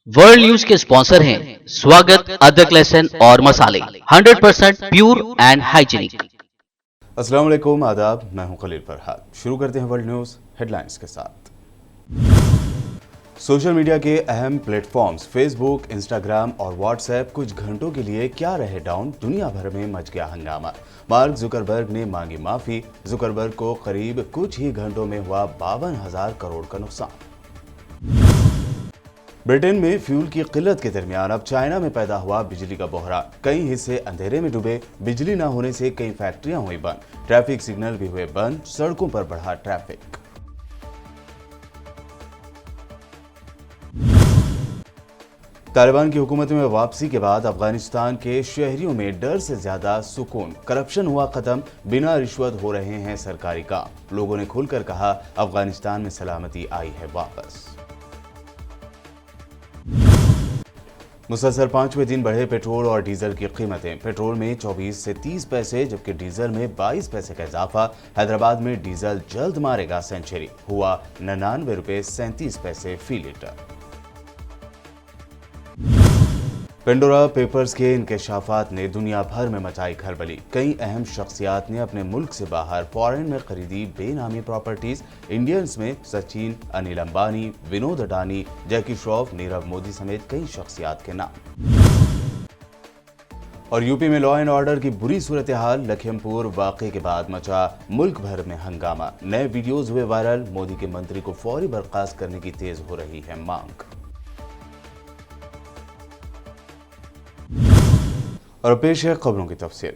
World news के sponsor हैं स्वागत, अदरक, लहसुन और मसाले 100% प्योर एंड हाइजीनिक। अस्सलाम वालेकुम, आदाब। मैं हूं खलील फरहाद। शुरू करते हैं वर्ल्ड न्यूज हेडलाइंस के साथ। सोशल मीडिया के अहम प्लेटफॉर्म्स फेसबुक, इंस्टाग्राम और व्हाट्सएप कुछ घंटों के लिए क्या रहे डाउन, दुनिया भर में मच गया हंगामा। मार्क जुकरबर्ग ने मांगी माफी। जुकरबर्ग को करीब कुछ ही घंटों में हुआ 52,000 करोड़ का नुकसान। ब्रिटेन में फ्यूल की किल्लत के दरमियान अब चाइना में पैदा हुआ बिजली का बहरान। कई हिस्से अंधेरे में डूबे। बिजली न होने से कई फैक्ट्रियां हुई बंद। ट्रैफिक सिग्नल भी हुए बंद। सड़कों पर बढ़ा ट्रैफिक। तालिबान की हुकूमत में वापसी के बाद अफगानिस्तान के शहरियों में डर से ज्यादा सुकून। करप्शन हुआ खत्म। बिना रिश्वत हो रहे हैं सरकारी काम। लोगों ने खुलकर कहा, अफगानिस्तान में सलामती आई है वापस। मुसलसल 5वें दिन बढ़े पेट्रोल और डीजल की कीमतें। पेट्रोल में 24 से 30 पैसे जबकि डीजल में 22 पैसे का इजाफा। हैदराबाद में डीजल जल्द मारेगा सेंचुरी। हुआ 99 रुपये 37 पैसे फी लीटर। पेंडोरा पेपर्स के इंकशाफात ने दुनिया भर में मचाई खलबली। कई अहम शख्सियात ने अपने मुल्क से बाहर फॉरेन में खरीदी बेनामी प्रॉपर्टीज। इंडियंस में सचिन, अनिल अंबानी, विनोद अडानी, जैकी श्रॉफ, नीरव मोदी समेत कई शख्सियात के नाम। और यूपी में लॉ एंड ऑर्डर की बुरी सूरत हाल। लखीमपुर वाकये के बाद मचा मुल्क भर में हंगामा। नए वीडियोज हुए वायरल। मोदी के मंत्री को फौरी बर्खास्त करने की तेज हो रही है मांग। और पेश है खबरों की तफसील।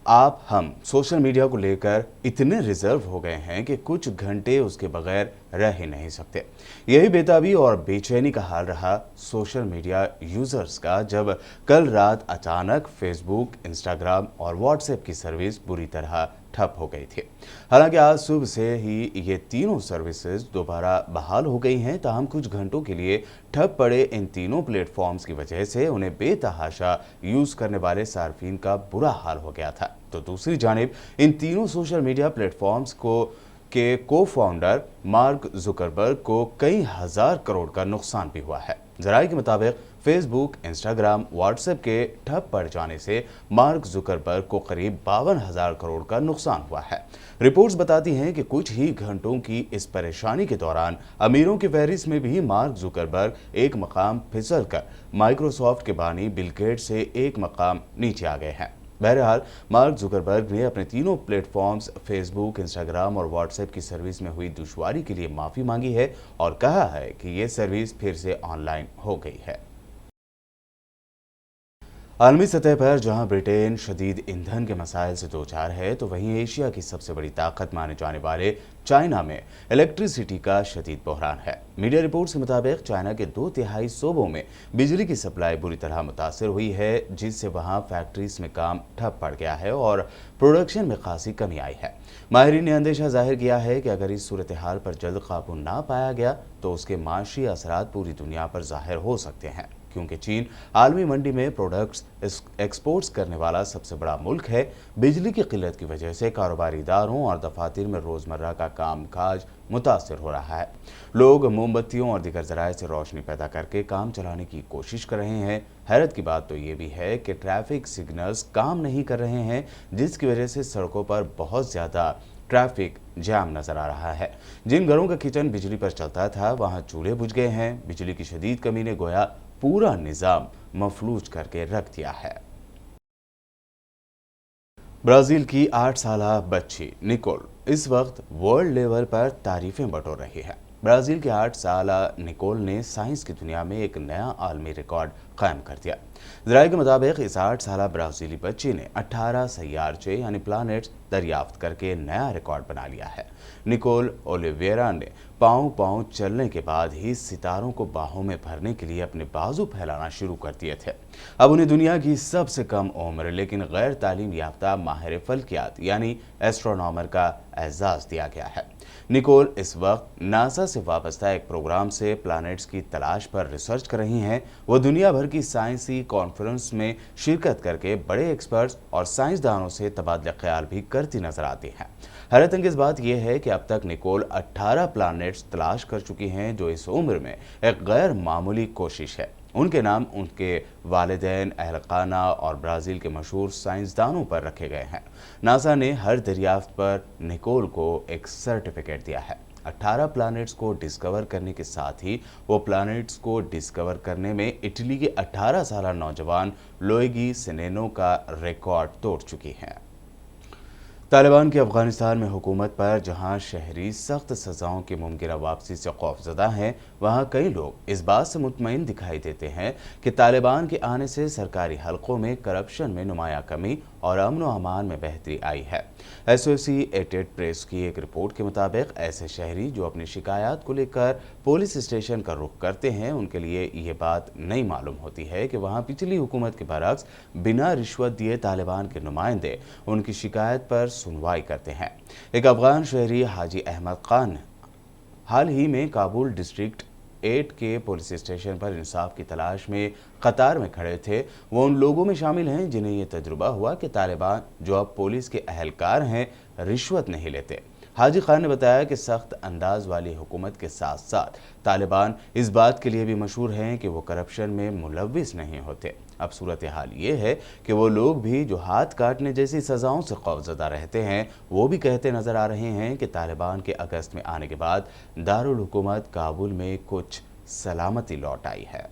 आप हम सोशल मीडिया को लेकर इतने रिजर्व हो गए हैं कि कुछ घंटे उसके बगैर रह ही नहीं सकते। यही बेताबी और बेचैनी का हाल रहा सोशल मीडिया यूजर्स का जब कल रात अचानक फेसबुक, इंस्टाग्राम और व्हाट्सएप की सर्विस बुरी तरह ठप हो गई थी। हालांकि आज सुबह से ही ये तीनों सर्विसेज दोबारा बहाल हो गई हैं। ताहम कुछ घंटों के लिए ठप पड़े इन तीनों प्लेटफॉर्म्स की वजह से उन्हें बेतहाशा यूज करने वाले सार्फिन का बुरा हाल हो गया था। तो दूसरी जानिब इन तीनों सोशल मीडिया प्लेटफॉर्म्स को फाउंडर मार्क जुकरबर्ग को कई हजार करोड़ का नुकसान भी हुआ है। जराये के मुताबिक फेसबुक, इंस्टाग्राम, व्हाट्सएप के ठप पड़ जाने से मार्क जुकरबर्ग को करीब 52,000 करोड़ का नुकसान हुआ है। रिपोर्ट्स बताती हैं कि कुछ ही घंटों की इस परेशानी के दौरान अमीरों की फहरिस्त में भी मार्क जुकरबर्ग एक मकाम फिसल कर माइक्रोसॉफ्ट के बानी बिल गेट्स से एक मकाम नीचे आ गए हैं। बहरहाल मार्क जुकरबर्ग ने अपने तीनों प्लेटफॉर्म्स फेसबुक, इंस्टाग्राम और व्हाट्सएप की सर्विस में हुई दुश्वारी के लिए माफी मांगी है और कहा है कि ये सर्विस फिर से ऑनलाइन हो गई है। आलमी सतह पर जहां ब्रिटेन शदीद ईंधन के मसाइल से दो चार है, तो वहीं एशिया की सबसे बड़ी ताकत माने जाने वाले चाइना में इलेक्ट्रिसिटी का शदीद बहरान है। मीडिया रिपोर्ट्स के मुताबिक चाइना के 2/3 सूबों में बिजली की सप्लाई बुरी तरह मुतासर हुई है, जिससे वहां फैक्ट्रीज में काम ठप पड़ गया है और प्रोडक्शन में खासी कमी आई है। माहिरीन ने अंदेशा जाहिर किया है कि अगर इस सूरत हाल पर जल्द काबू ना पाया गया तो उसके माशी असरात पूरी दुनिया पर जाहिर हो सकते हैं, क्योंकि चीन आलमी मंडी में प्रोडक्ट्स एक्सपोर्ट्स करने वाला सबसे बड़ा मुल्क है। बिजली की किल्लत की वजह से कारोबारी इदारों और दफातर में रोजमर्रा का कामकाज मुतासर हो रहा है। लोग मोमबत्तियों और दीगर जराए से रोशनी पैदा करके काम चलाने की कोशिश कर रहे हैं। हैरत की बात तो ये भी है कि ट्रैफिक सिग्नल्स काम नहीं कर रहे हैं, जिसकी वजह से सड़कों पर बहुत ज़्यादा ट्रैफिक जाम नजर आ रहा है। जिन घरों का किचन बिजली पर चलता था वहां चूल्हे बुझ गए हैं। बिजली की शदीद कमी ने गोया पूरा निजाम मफलूज करके रख दिया है। ब्राजील की 8 साला बच्ची निकोल इस वक्त वर्ल्ड लेवल पर तारीफें बटोर रही है। ब्राजील के 8 साला निकोल ने साइंस की दुनिया में एक नया आलमी रिकॉर्ड कायम कर दिया। जराये के मुताबिक इस 8 साला ब्राजीली बच्ची ने 18 सैयारचे यानी प्लानेट्स दरियाफ्त करके नया रिकॉर्ड बना लिया है। निकोल ओलिवेरा ने पाँव चलने के बाद ही सितारों को बाहों में भरने के लिए अपने बाजू फैलाना शुरू कर दिए थे। अब उन्हें दुनिया की सबसे कम उम्र लेकिन गैर तालीम याफ्ता माहिर फल्कियात यानी एस्ट्रोनॉमर का एजाज दिया गया है। निकोल इस वक्त नासा से वाबस्ता एक प्रोग्राम से प्लैनेट्स की तलाश पर रिसर्च कर रही हैं। वो दुनिया भर की साइंसी कॉन्फ्रेंस में शिरकत करके बड़े एक्सपर्ट्स और साइंसदानों से तबादला ख्याल भी करती नजर आती हैं। हैरत अंगेज बात यह है कि अब तक निकोल 18 प्लैनेट्स तलाश कर चुकी हैं, जो इस उम्र में एक गैर मामूली कोशिश है। उनके नाम उनके वालिदैन, अहलखाना और ब्राज़ील के मशहूर साइंसदानों पर रखे गए हैं। नासा ने हर दरियाफ्त पर निकोल को एक सर्टिफिकेट दिया है। 18 प्लैनेट्स को डिस्कवर करने के साथ ही वो प्लैनेट्स को डिस्कवर करने में इटली की 18 साल नौजवान लुइगी सेनेनो का रिकॉर्ड तोड़ चुकी हैं। तालिबान की अफगानिस्तान में हुकूमत पर जहां शहरी सख्त सजाओं की मुमकिन वापसी से खौफजदा हैं, वहां कई लोग इस बात से मुतमईन दिखाई देते हैं कि तालिबान के आने से सरकारी हलकों में करप्शन में नुमाया कमी और अमन व अमान में बेहतरी आई है। एसोसिएटेड प्रेस की एक रिपोर्ट के मुताबिक ऐसे शहरी जो अपनी शिकायत को लेकर पुलिस स्टेशन का रुख करते हैं, उनके लिए ये बात नहीं मालूम होती है कि वहां पिछली हुकूमत के बरक्स बिना रिश्वत दिए तालिबान के नुमाइंदे उनकी शिकायत पर सुनवाई करते हैं। एक अफगान शहरी हाजी अहमद खान हाल ही में काबुल डिस्ट्रिक्ट 8 के पुलिस स्टेशन पर इंसाफ की तलाश में कतार में खड़े थे। वो उन लोगों में शामिल हैं जिन्हें ये तजुर्बा हुआ कि तालिबान, जो अब पुलिस के अहलकार हैं, रिश्वत नहीं लेते। हाजी खान ने बताया कि सख्त अंदाज वाली हुकूमत के साथ साथ तालिबान इस बात के लिए भी मशहूर हैं कि वो करप्शन में मुलव्विस नहीं होते। अब सूरत हाल ये है कि वो लोग भी जो हाथ काटने जैसी सजाओं से खौफजदा रहते हैं, वो भी कहते नजर आ रहे हैं कि तालिबान के अगस्त में आने के बाद दारुल हुकूमत काबुल में कुछ सलामती लौट आई है।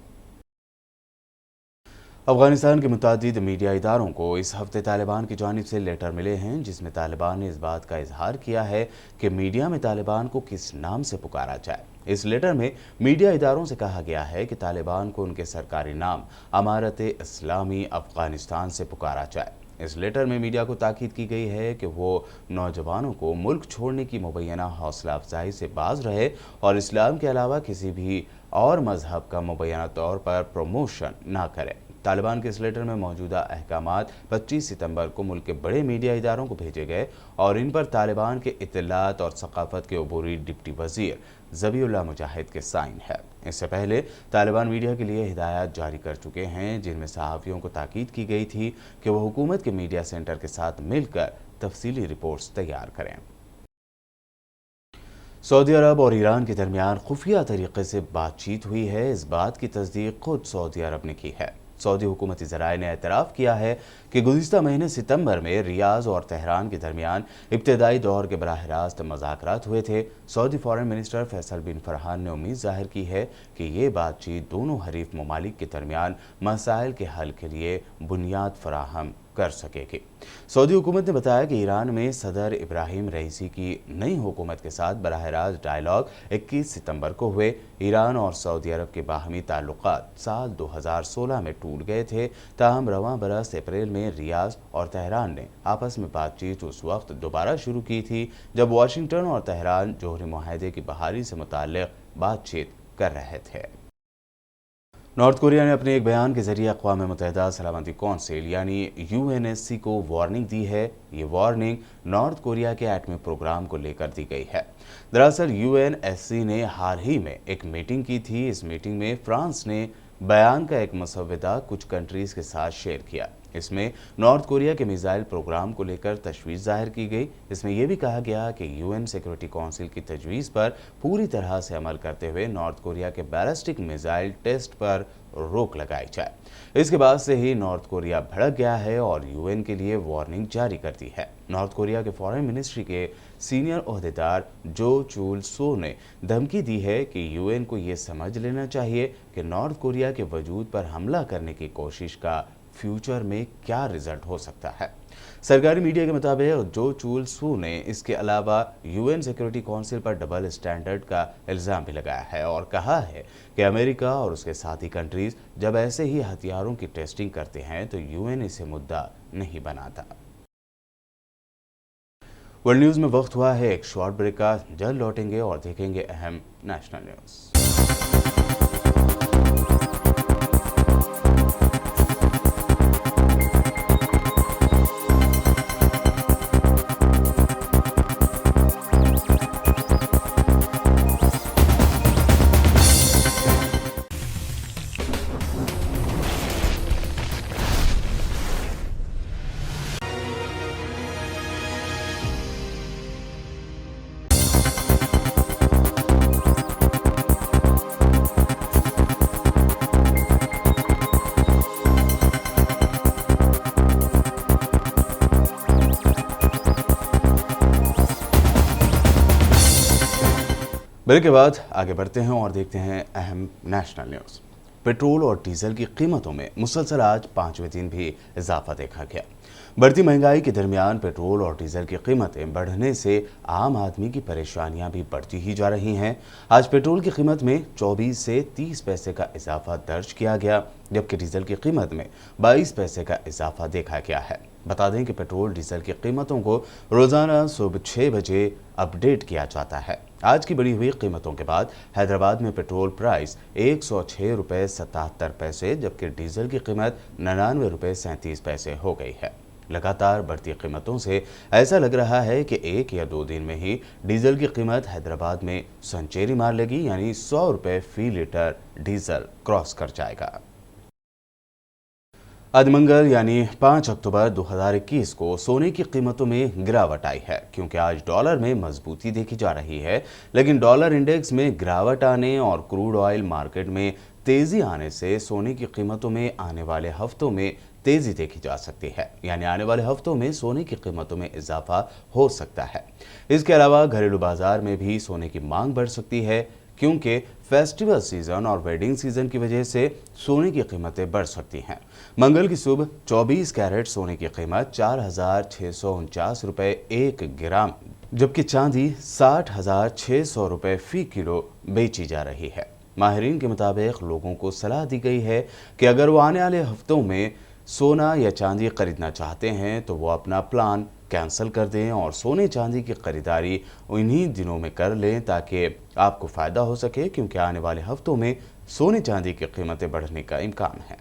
अफगानिस्तान के मुतादिद मीडिया इदारों को इस हफ्ते तालिबान की जानिब से लेटर मिले हैं, जिसमें तालिबान ने इस बात का इजहार किया है कि मीडिया में तालिबान को किस नाम से पुकारा जाए। इस लेटर में मीडिया इदारों से कहा गया है कि तालिबान को उनके सरकारी नाम अमारत-ए-इस्लामी अफगानिस्तान से पुकारा जाए। इस लेटर में मीडिया को ताकीद की गई है कि वो नौजवानों को मुल्क छोड़ने की मुबैना हौसला अफजाई से बाज रहे और इस्लाम के अलावा किसी भी और मजहब का मुबैना तौर पर प्रमोशन ना करे। तालिबान के इस लेटर में मौजूदा अहकामात 25 सितंबर को मुल्क के बड़े मीडिया इदारों को भेजे गए और इन पर तालिबान के इत्तलात और सकाफत के अबूरी डिप्टी वजीर ज़बीउल्लाह मुजाहिद के साइन है। इससे पहले तालिबान मीडिया के लिए हिदायत जारी कर चुके हैं, जिनमें सहाफ़ियों को ताकीद की गई थी कि वह हुकूमत के मीडिया सेंटर के साथ मिलकर तफसीली रिपोर्ट्स तैयार करें। सऊदी अरब और ईरान के दरमियान खुफिया तरीके से बातचीत हुई है। इस बात की तस्दीक खुद सऊदी अरब ने की है। सऊदी हुकूमती ज़राए ने एतराफ़ किया है कि गुज़िश्ता महीने सितंबर में रियाज़ और तेहरान के दरमियान इब्तदाई दौर के बराह रास्त मुज़ाकरात हुए थे। सऊदी फॉरेन मिनिस्टर फैसल बिन फरहान ने उम्मीद ज़ाहिर की है कि ये बातचीत दोनों हरीफ ममालिक के दरमियान मसाइल के हल के लिए बुनियाद फराहम कर सकेगी। सऊदी हुकूमत ने बताया कि ईरान में सदर इब्राहिम रईसी की नई हुकूमत के साथ बराह रास्त डायलॉग 21 सितंबर को हुए। ईरान और सऊदी अरब के बाहमी ताल्लुकात साल 2016 में टूट गए थे। ताहम रवां बरस अप्रैल में रियाज और तेहरान ने आपस में बातचीत उस वक्त दोबारा शुरू की थी जब वाशिंगटन और तेहरान जोहरी मुआहदे की बहाली से मुताल्लिक बातचीत कर रहे थे। नॉर्थ कोरिया ने अपने एक बयान के जरिए अक़वाम मुत्तहिदा सलामती कौंसिल यानी UNSC को वार्निंग दी है। ये वार्निंग नॉर्थ कोरिया के एटमी प्रोग्राम को लेकर दी गई है। दरअसल UNSC ने हाल ही में एक मीटिंग की थी। इस मीटिंग में फ्रांस ने बयान का एक मसवदा कुछ कंट्रीज़ के साथ शेयर किया। इसमें नॉर्थ कोरिया के मिसाइल प्रोग्राम को लेकर तशवीश जाहिर की गई। इसमें यह भी कहा गया कि UN सिक्योरिटी काउंसिल की तजवीज़ पर पूरी तरह से अमल करते हुए नॉर्थ कोरिया के बैलिस्टिक मिसाइल टेस्ट पर रोक लगाई जाए। इसके बाद से ही नॉर्थ कोरिया भड़क गया है और UN के लिए वार्निंग जारी कर दी है। नॉर्थ कोरिया के फॉरेन मिनिस्ट्री के सीनियर ओहदेदार जो चुल सो ने धमकी दी है कि UN को ये समझ लेना चाहिए कि नॉर्थ कोरिया के वजूद पर हमला करने की कोशिश का फ्यूचर में क्या रिजल्ट हो सकता है। सरकारी मीडिया के मुताबिक जो चुल सू ने इसके अलावा UN सिक्योरिटी काउंसिल पर डबल स्टैंडर्ड का इल्ज़ाम भी लगाया है और कहा है कि अमेरिका और उसके साथी कंट्रीज जब ऐसे ही हथियारों की टेस्टिंग करते हैं तो UN इसे मुद्दा नहीं बनाता। वर्ल्ड न्यूज़ में वक्त हुआ है एक शॉर्ट ब्रेक का। जल्द लौटेंगे और देखेंगे अहम नेशनल न्यूज़। ब्रेक के बाद आगे बढ़ते हैं और देखते हैं अहम नेशनल न्यूज़। पेट्रोल और डीजल की कीमतों में मुसलसल आज 5वें दिन भी इजाफा देखा गया। बढ़ती महंगाई के दरमियान पेट्रोल और डीजल की कीमतें बढ़ने से आम आदमी की परेशानियां भी बढ़ती ही जा रही हैं। आज पेट्रोल की कीमत में 24 से 30 पैसे का इजाफा दर्ज किया गया, जबकि डीजल की कीमत में 22 पैसे का इजाफा देखा गया है। बता दें कि पेट्रोल डीजल की कीमतों को रोजाना सुबह 6 बजे अपडेट किया जाता है। आज की बढ़ी हुई कीमतों के बाद हैदराबाद में पेट्रोल प्राइस 106 रुपये 77 पैसे, जबकि डीजल की कीमत 99 रुपये 37 पैसे हो गई है। लगातार बढ़ती कीमतों से ऐसा लग रहा है कि 1 या 2 दिन में ही डीजल की कीमत हैदराबाद में सेंचुरी मार लेगी, यानी 100 रुपये फी लीटर डीजल क्रॉस कर जाएगा। आज मंगल यानी 5 अक्टूबर 2021 को सोने की कीमतों में गिरावट आई है, क्योंकि आज डॉलर में मजबूती देखी जा रही है। लेकिन डॉलर इंडेक्स में गिरावट आने और क्रूड ऑयल मार्केट में तेजी आने से सोने की कीमतों में आने वाले हफ्तों में तेजी देखी जा सकती है, यानी आने वाले हफ्तों में सोने की कीमतों में इजाफा हो सकता है। इसके अलावा घरेलू बाजार में भी सोने की मांग बढ़ सकती है, क्योंकि फेस्टिवल सीजन और वेडिंग सीजन की वजह से सोने की कीमतें बढ़ सकती हैं। मंगल की सुबह 24 कैरेट सोने की कीमत 4,649 रुपये 1 ग्राम, जबकि चांदी 60,600 रुपये फी किलो बेची जा रही है। माहिरीन के मुताबिक लोगों को सलाह दी गई है कि अगर वो आने वाले हफ्तों में सोना या चांदी खरीदना चाहते हैं तो वो अपना प्लान कैंसिल कर दें और सोने चांदी की खरीदारी उन्हीं दिनों में कर लें, ताकि आपको फ़ायदा हो सके, क्योंकि आने वाले हफ्तों में सोने चांदी की कीमतें बढ़ने का इम्कान है।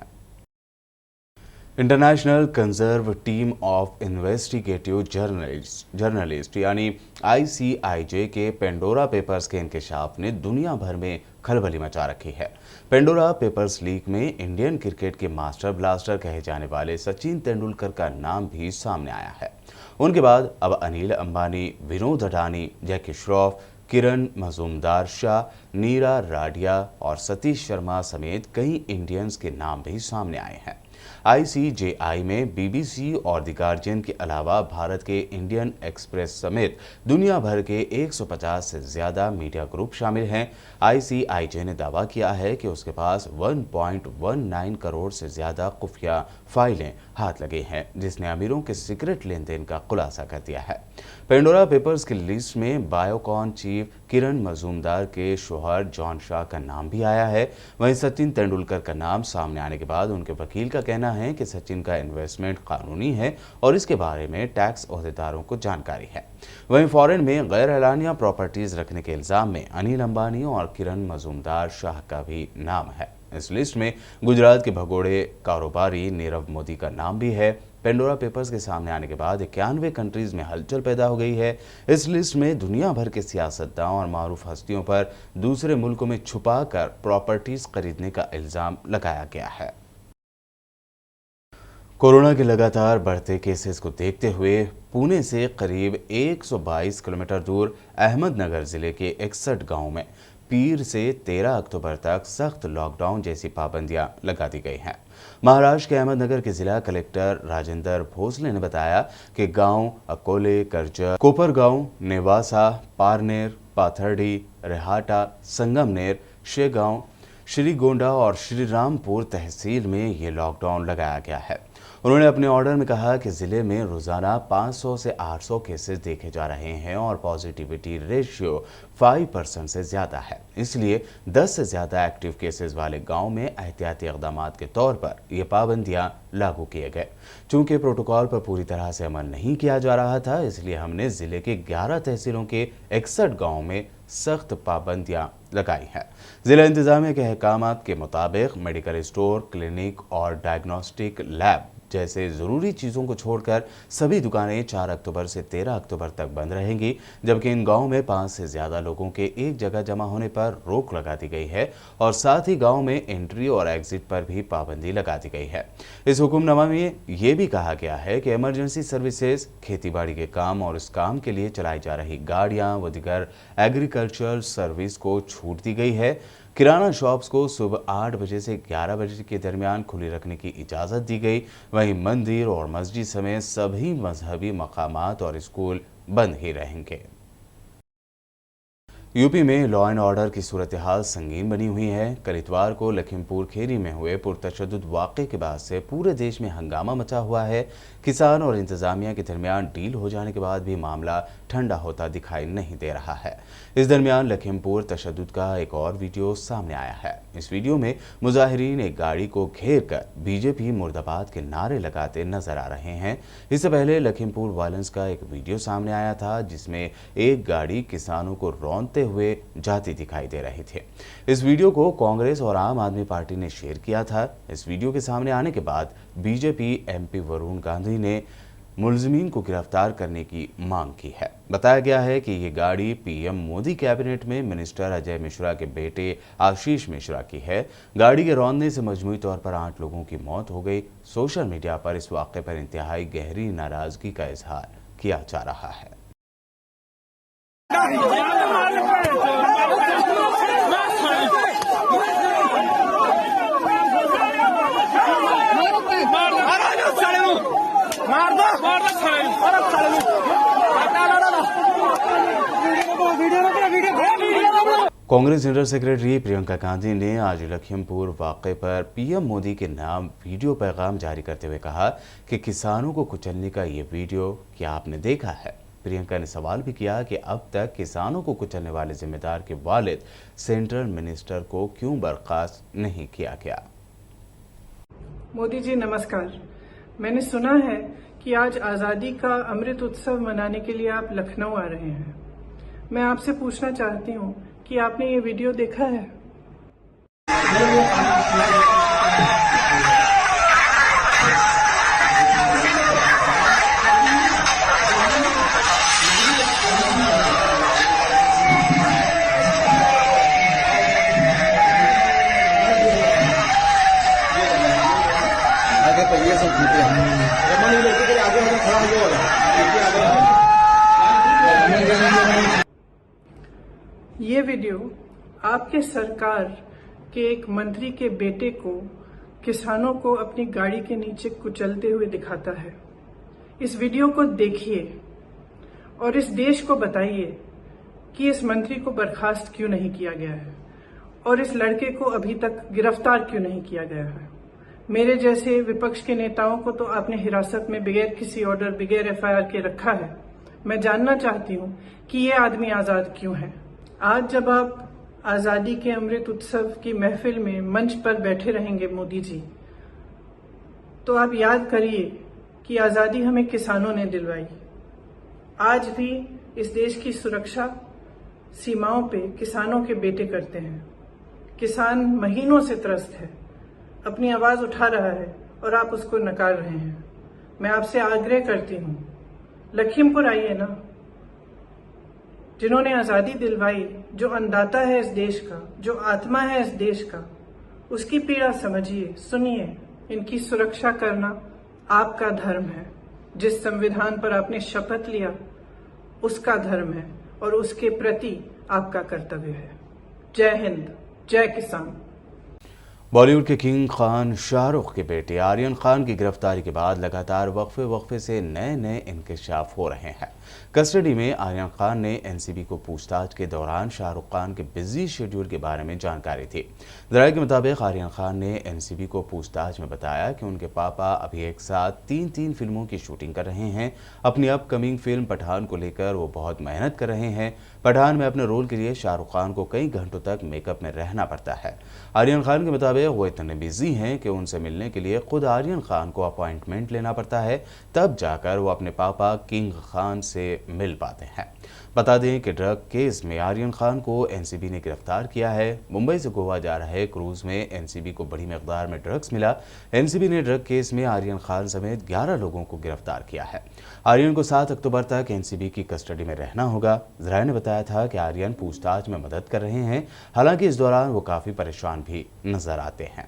International conserve team of investigative journalist यानी ICIJ के पेंडोरा पेपर्स के इंकशाफ ने दुनिया भर में खलबली मचा रखी है। पेंडोरा पेपर्स लीक में इंडियन क्रिकेट के मास्टर ब्लास्टर कहे जाने वाले सचिन तेंदुलकर का नाम भी सामने आया है। उनके बाद अब अनिल अंबानी, विनोद अडानी, जैकी श्रॉफ, किरण मजूमदार शाह, नीरा राडिया और सतीश शर्मा समेत कई इंडियंस के नाम भी सामने आए हैं। ICJI में BBC और द गार्जियन के अलावा भारत के इंडियन एक्सप्रेस समेत दुनिया भर के 150 से ज़्यादा मीडिया ग्रुप शामिल हैं। ICIJ ने दावा किया है कि उसके पास 1.19 करोड़ से ज़्यादा खुफिया फाइलें हाथ लगे हैं, जिसने अमीरों के सीक्रेट लेन देन का खुलासा कर दिया है। पेंडोरा पेपर्स की लिस्ट में बायोकॉन चीफ किरण मजूमदार के शोहर जॉन शाह का नाम भी आया है। वहीं सचिन तेंदुलकर का नाम सामने आने के बाद उनके वकील का कहना है कि सचिन का इन्वेस्टमेंट कानूनी है और इसके बारे में टैक्स ओहदेदारों को जानकारी है। वहीं फॉरेन में गैर एलानिया प्रॉपर्टीज रखने के इल्जाम में अनिल अंबानी और किरण मजूमदार शाह का भी नाम है। इस लिस्ट में गुजरात के भगोड़े कारोबारी नीरव मोदी का नाम भी है। पेंडोरा पेपर्स के सामने आने के बाद 91 कंट्रीज में हलचल पैदा हो गई है। इस लिस्ट में दुनिया भर के सियासतदान और मारूफ हस्तियों पर दूसरे मुल्कों में छुपाकर प्रॉपर्टीज खरीदने का इल्जाम लगाया गया है। कोरोना के लगातार बढ़ते केसेस को देखते हुए पुणे से करीब 122 किलोमीटर दूर अहमदनगर जिले के 61 गांवों में पीर से 13 अक्टूबर तक सख्त लॉकडाउन जैसी पाबंदियां लगा दी गई हैं। महाराष्ट्र के अहमदनगर के जिला कलेक्टर राजेंद्र भोसले ने बताया कि गांव अकोले, कर्जत, कोपरगांव, नेवासा, पारनेर, पाथर्डी, रेहाटा, संगमनेर, शेगांव, श्रीगोंडा और श्रीरामपुर तहसील में ये लॉकडाउन लगाया गया है। उन्होंने अपने ऑर्डर में कहा कि जिले में रोजाना 500 से 800 केसेस देखे जा रहे हैं और पॉजिटिविटी रेशियो 5% से ज़्यादा है। इसलिए 10 से ज़्यादा एक्टिव केसेस वाले गांव में एहतियाती इक़दाम के तौर पर ये पाबंदियां लागू किए गए। चूंकि प्रोटोकॉल पर पूरी तरह से अमल नहीं किया जा रहा था, इसलिए हमने ज़िले के 11 तहसीलों के 61 गाँव में सख्त पाबंदियां लगाई हैं। जिला इंतजामिया के अहकामात के मुताबिक मेडिकल स्टोर, क्लिनिक और डायग्नोस्टिक लैब जैसे ज़रूरी चीज़ों को छोड़कर सभी दुकानें 4 अक्टूबर से 13 अक्टूबर तक बंद रहेंगी, जबकि इन गाँव में 5 से ज़्यादा लोगों के एक जगह जमा होने पर रोक लगा दी गई है और साथ ही गाँव में एंट्री और एग्जिट पर भी पाबंदी लगा दी गई है। इस हुक्मनामा में ये भी कहा गया है कि इमरजेंसी सर्विसेज, खेतीबाड़ी के काम और इस काम के लिए चलाई जा रही गाड़ियाँ व दीगर एग्रीकल्चर सर्विस को छूट दी गई है। किराना शॉप्स को सुबह 8 बजे से 11 बजे के दरमियान खुली रखने की इजाज़त दी गई। वहीं मंदिर और मस्जिद समेत सभी मजहबी मकामात और स्कूल बंद ही रहेंगे। यूपी में लॉ एंड ऑर्डर की सूरत हाल संगीन बनी हुई है। कल इतवार को लखीमपुर खीरी में हुए पुरतशद्दुद वाक़े के बाद से पूरे देश में हंगामा मचा हुआ है। किसान और इंतजामिया के दरमियान डील हो जाने के बाद भी मामला ठंडा होता दिखाई नहीं दे रहा है। इस दरमियान लखीमपुर तशद्दुद का एक और वीडियो सामने आया है। इस वीडियो में मुजाहिरीन एक गाड़ी को घेर कर बीजेपी मुर्दाबाद के नारे लगाते नजर आ रहे हैं। इससे पहले लखीमपुर वायलेंस का एक वीडियो सामने आया था जिसमें एक गाड़ी किसानों को रौंदते हुए जाती दिखाई दे रही थी। इस वीडियो को कांग्रेस और आम आदमी पार्टी ने शेयर किया था। इस वीडियो के सामने आने के बाद बीजेपी एमपी वरुण गांधी ने मुलजिमीन को गिरफ्तार करने की मांग की है। बताया गया है कि ये गाड़ी पीएम मोदी कैबिनेट में मिनिस्टर अजय मिश्रा के बेटे आशीष मिश्रा की है। गाड़ी के रौंदने से मजमूई तौर पर 8 लोगों की मौत हो गई। सोशल मीडिया पर इस वाक़े पर इंतहाई गहरी नाराजगी का इजहार किया जा रहा है। कांग्रेस जनरल सेक्रेटरी प्रियंका गांधी ने आज लखीमपुर वाक़े पर पीएम मोदी के नाम वीडियो पैगाम जारी करते हुए कहा कि किसानों को कुचलने का ये वीडियो क्या आपने देखा है। प्रियंका ने सवाल भी किया कि अब तक किसानों को कुचलने वाले जिम्मेदार के वालिद सेंट्रल मिनिस्टर को क्यों बर्खास्त नहीं किया गया। मोदी जी नमस्कार। मैंने सुना है कि आज आज़ादी का अमृत उत्सव मनाने के लिए आप लखनऊ आ रहे हैं। मैं आपसे पूछना चाहती हूँ कि आपने ये वीडियो देखा है? ये वीडियो आपके सरकार के एक मंत्री के बेटे को किसानों को अपनी गाड़ी के नीचे कुचलते हुए दिखाता है। इस वीडियो को देखिए और इस देश को बताइए कि इस मंत्री को बर्खास्त क्यों नहीं किया गया है और इस लड़के को अभी तक गिरफ्तार क्यों नहीं किया गया है। मेरे जैसे विपक्ष के नेताओं को तो आपने हिरासत में बगैर किसी ऑर्डर, बगैर एफआईआर के रखा है। मैं जानना चाहती हूँ कि ये आदमी आजाद क्यों है। आज जब आप आजादी के अमृत उत्सव की महफिल में मंच पर बैठे रहेंगे मोदी जी, तो आप याद करिए कि आजादी हमें किसानों ने दिलवाई। आज भी इस देश की सुरक्षा सीमाओं पे किसानों के बेटे करते हैं। किसान महीनों से त्रस्त है, अपनी आवाज उठा रहा है और आप उसको नकार रहे हैं। मैं आपसे आग्रह करती हूँ, लखीमपुर आइए ना। जिन्होंने आजादी दिलवाई, जो अन्नदाता है इस देश का, जो आत्मा है इस देश का, उसकी पीड़ा समझिए, सुनिए। इनकी सुरक्षा करना आपका धर्म है। जिस संविधान पर आपने शपथ लिया उसका धर्म है और उसके प्रति आपका कर्तव्य है। जय हिंद, जय किसान। बॉलीवुड के किंग खान शाहरुख के बेटे आर्यन खान की गिरफ्तारी के बाद लगातार वक्फे से नए इंकशाफ हो रहे हैं। कस्टडी में आर्यन खान ने एनसीबी को पूछताछ के दौरान शाहरुख खान के बिजी शेड्यूल के बारे में जानकारी दी। जराये के मुताबिक आर्यन खान ने एनसीबी को पूछताछ में बताया कि उनके पापा अभी एक साथ तीन फिल्मों की शूटिंग कर रहे हैं। अपनी अपकमिंग फिल्म पठान को लेकर वो बहुत मेहनत कर रहे हैं। पठान में अपने रोल के लिए शाहरुख खान को कई घंटों तक मेकअप में रहना पड़ता है। आर्यन खान के मुताबिक वो इतने बिजी हैं कि उनसे मिलने के लिए खुद आर्यन खान को अपॉइंटमेंट लेना पड़ता है, तब जाकर वो अपने पापा किंग खान से मिल पाते हैं। बता दें कि ड्रग केस में आर्यन खान को एनसीबी ने गिरफ्तार किया है। मुंबई से गोवा जा रहे क्रूज में एनसीबी को बड़ी मकदार में ड्रग्स मिला। एनसीबी ने ड्रग केस में आर्यन खान समेत 11 लोगों को गिरफ्तार किया है। आर्यन को 7 अक्टूबर तक एनसीबी की कस्टडी में रहना होगा। जराये ने बताया था कि आर्यन पूछताछ में मदद कर रहे हैं, हालांकि इस दौरान वो काफी परेशान भी नजर आते हैं।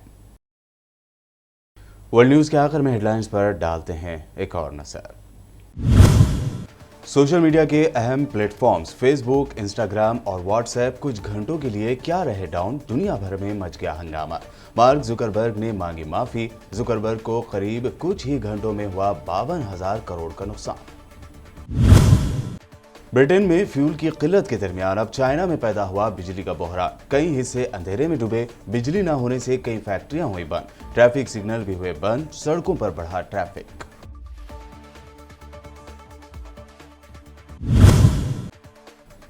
वर्ल्ड न्यूज के आखिर में हेडलाइंस पर डालते हैं एक और नजर। सोशल मीडिया के अहम प्लेटफॉर्म्स फेसबुक, इंस्टाग्राम और व्हाट्सएप कुछ घंटों के लिए क्या रहे डाउन, दुनिया भर में मच गया हंगामा। मार्क जुकरबर्ग ने मांगी माफी। जुकरबर्ग को करीब कुछ ही घंटों में हुआ 52,000 करोड़ का नुकसान। ब्रिटेन में फ्यूल की किल्लत के दरमियान अब चाइना में पैदा हुआ बिजली का बहरान। कई हिस्से अंधेरे में डूबे, बिजली न होने से कई फैक्ट्रियां हुई बंद, ट्रैफिक सिग्नल भी हुए बंद, सड़कों पर बढ़ा ट्रैफिक।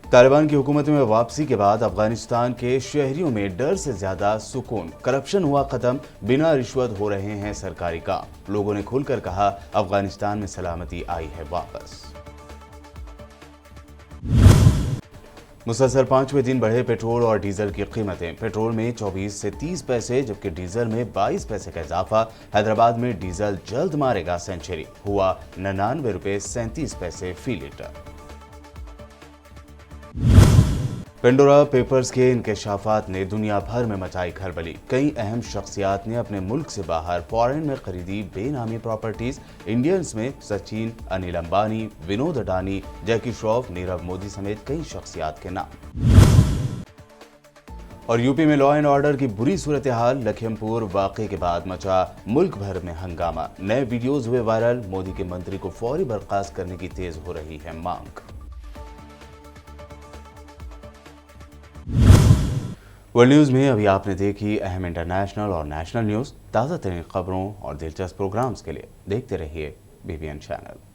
तालिबान की हुकूमत में वापसी के बाद अफगानिस्तान के शहरियों में डर से ज्यादा सुकून। करप्शन हुआ खत्म, बिना रिश्वत हो रहे हैं सरकारी काम। लोगों ने खुलकर कहा, अफगानिस्तान में सलामती आई है वापस। मुसलसल 5वें दिन बढ़े पेट्रोल और डीजल की कीमतें। पेट्रोल में 24 से 30 पैसे जबकि डीजल में 22 पैसे का इजाफा। हैदराबाद में डीजल जल्द मारेगा सेंचुरी, हुआ 99 रुपये 37 पैसे फी लीटर। पेंडोरा पेपर्स के इंकशाफात ने दुनिया भर में मचाई खलबली। कई अहम शख्सियात ने अपने मुल्क से बाहर फॉरेन में खरीदी बेनामी प्रॉपर्टीज। इंडियंस में सचिन, अनिल अंबानी, विनोद अडानी, जैकी श्रॉफ, नीरव मोदी समेत कई शख्सियात के नाम। और यूपी में लॉ एंड ऑर्डर की बुरी सूरत हाल। लखीमपुर वाकये के बाद मचा मुल्क भर में हंगामा। नए वीडियोज हुए वायरल। मोदी के मंत्री को फौरी बर्खास्त करने की तेज हो रही है मांग। वर्ल्ड न्यूज में अभी आपने देखी अहम इंटरनेशनल और नेशनल न्यूज। ताज़ा तरीन खबरों और दिलचस्प प्रोग्राम्स के लिए देखते रहिए BBN चैनल।